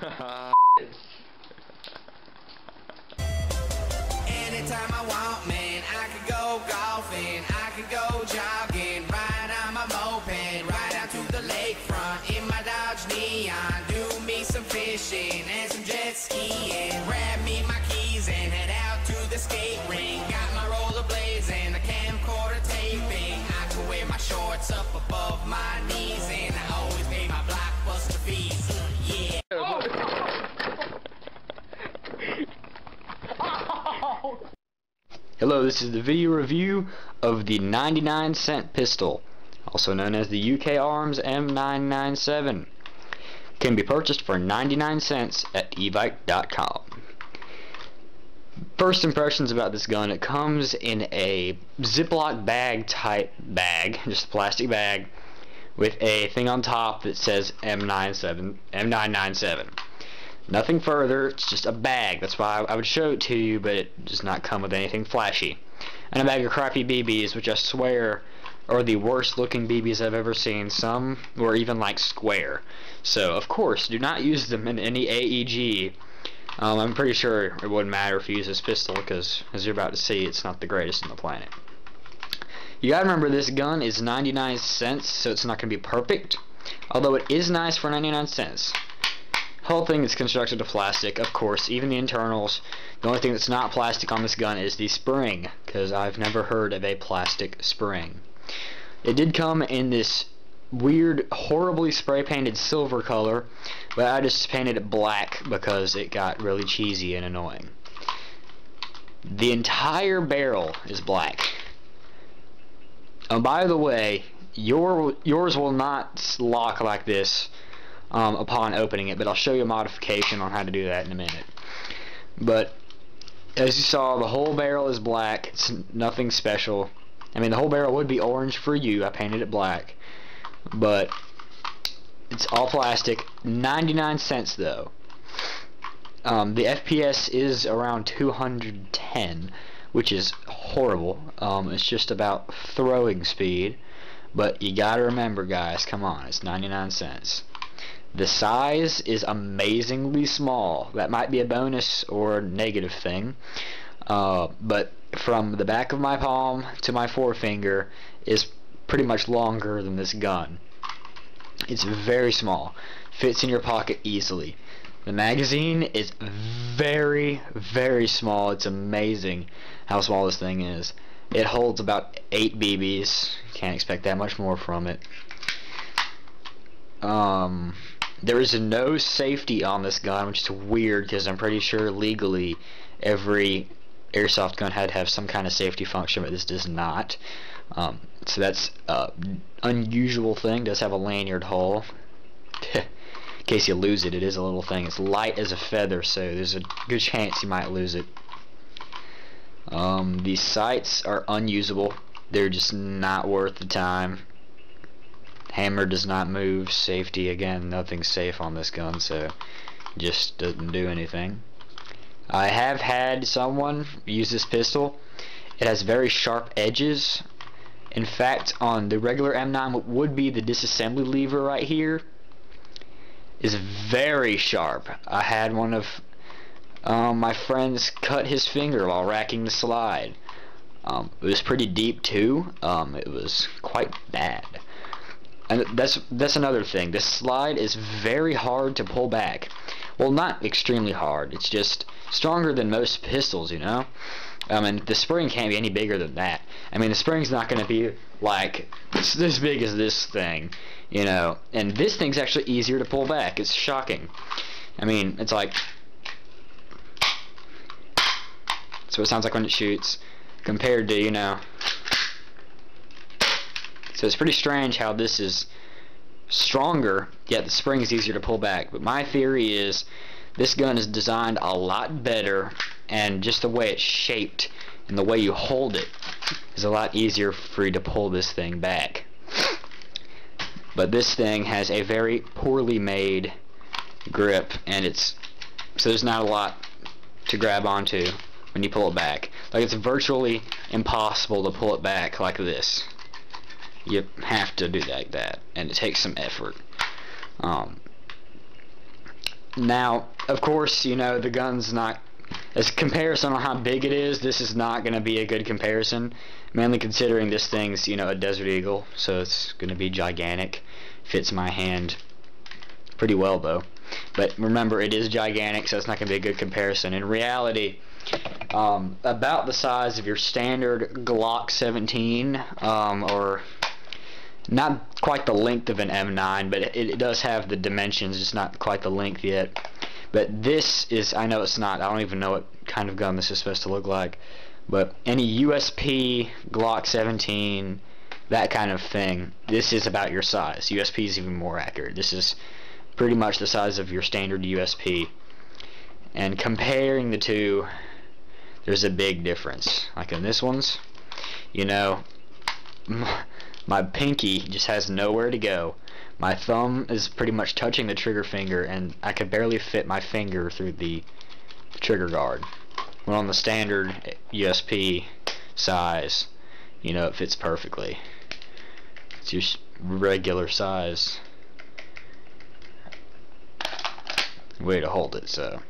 Anytime I want, man, I could go golfing, I could go jogging, ride on my moped, ride out to the lakefront in my Dodge Neon, do me some fishing and some jet skiing, grab me my keys and head out to the skate ring, got my rollerblades and the camcorder taping, I can wear my shorts up above my knees and I always pay my Blockbuster fees, yeah. Hello, this is the video review of the 99-cent pistol, also known as the UKarms M997. Can be purchased for 99 cents at evike.com. First impressions about this gun: it comes in a Ziploc bag type bag, just a plastic bag, with a thing on top that says M997. Nothing further, it's just a bag. That's why I would show it to you, but it does not come with anything flashy. And a bag of crappy BBs, which I swear are the worst looking BBs I've ever seen. Some were even like square. So, of course, do not use them in any AEG. I'm pretty sure it wouldn't matter if you use this pistol, because as you're about to see, it's not the greatest on the planet. You gotta remember, this gun is 99 cents, so it's not gonna be perfect. Although it is nice for 99 cents. Whole thing is constructed of plastic, of course, even the internals. The only thing that's not plastic on this gun is the spring, because I've never heard of a plastic spring. It did come in this weird, horribly spray painted silver color, but I just painted it black because it got really cheesy and annoying. The entire barrel is black. By the way, yours will not lock like this upon opening it, but I'll show you a modification on how to do that in a minute. But as you saw, the whole barrel is black. It's nothing special. I mean, the whole barrel would be orange for you. I painted it black, but it's all plastic. 99 cents though. The FPS is around 210, which is horrible. It's just about throwing speed, but you gotta remember, guys, come on, it's 99 cents. The size is amazingly small. That might be a bonus or a negative thing, but from the back of my palm to my forefinger is pretty much longer than this gun. It's very small, fits in your pocket easily. The magazine is very, very small. It's amazing how small this thing is. It holds about 8 BBs. Can't expect that much more from it. There is no safety on this gun, which is weird because I'm pretty sure legally every airsoft gun had to have some kind of safety function, but this does not. So that's an unusual thing. It does have a lanyard hole. In case you lose it, it is a little thing. It's light as a feather, so there's a good chance you might lose it. These sights are unusable. They're just not worth the time. Hammer does not move. Safety, again, nothing's safe on this gun, so just doesn't do anything. I have had someone use this pistol. It has very sharp edges. In fact, on the regular M9, what would be the disassembly lever right here is very sharp. I had one of my friends cut his finger while racking the slide. It was pretty deep too. It was quite bad. And that's another thing. This slide is very hard to pull back. Well, not extremely hard. It's just stronger than most pistols, you know. And the spring can't be any bigger than that. I mean, the spring's not going to be like this big as this thing, you know. And this thing's actually easier to pull back. It's shocking. I mean, it's like, that's what it sounds like when it shoots, compared to, you know. So it's pretty strange how this is stronger, yet the spring is easier to pull back. But my theory is this gun is designed a lot better, and just the way it's shaped and the way you hold it is a lot easier for you to pull this thing back. But this thing has a very poorly made grip, and so there's not a lot to grab onto when you pull it back. Like, it's virtually impossible to pull it back like this. You have to do like that, and it takes some effort. Now, of course, you know, the gun's not, as a comparison on how big it is, this is not going to be a good comparison, mainly considering this thing's, you know, a Desert Eagle, so it's going to be gigantic. Fits my hand pretty well, though. But remember, it is gigantic, so it's not going to be a good comparison. In reality, about the size of your standard Glock 17, or not quite the length of an M9, but it does have the dimensions, just not quite the length yet. But this is, I know it's not, I don't even know what kind of gun this is supposed to look like, but any USP, Glock 17, that kind of thing, this is about your size. USP is even more accurate. This is pretty much the size of your standard USP. And comparing the two, there's a big difference. Like in this one's, you know, my pinky just has nowhere to go. My thumb is pretty much touching the trigger finger, and I could barely fit my finger through the trigger guard. Well, on the standard USP size, you know, it fits perfectly. It's your regular size way to hold it, so.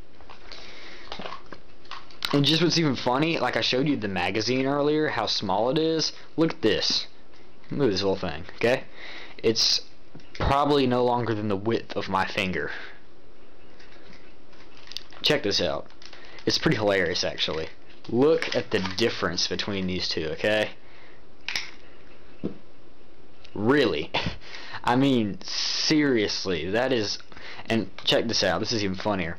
And just what's even funny, like I showed you the magazine earlier, how small it is. Look at this. Move this whole thing, okay? It's probably no longer than the width of my finger. Check this out. It's pretty hilarious, actually. Look at the difference between these two, okay? Really. I mean, seriously, that is... And check this out, this is even funnier.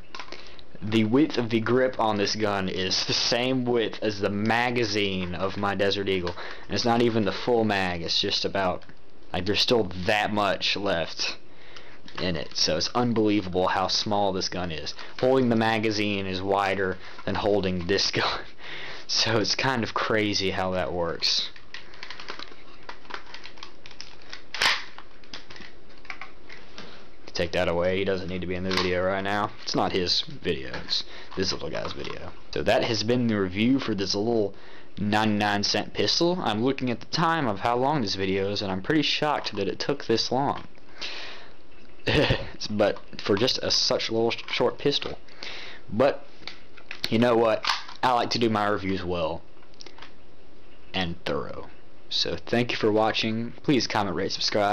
The width of the grip on this gun is the same width as the magazine of my Desert Eagle. And it's not even the full mag, it's just about, like, there's still that much left in it. So it's unbelievable how small this gun is. Holding the magazine is wider than holding this gun. So it's kind of crazy how that works. Take that away, he doesn't need to be in the video right now. It's not his video, it's this little guy's video. So that has been the review for this little 99-cent pistol. I'm looking at the time of how long this video is, and I'm pretty shocked that it took this long. But for just such a little short pistol. But you know what, I like to do my reviews well and thorough. So thank you for watching. Please comment, rate, subscribe.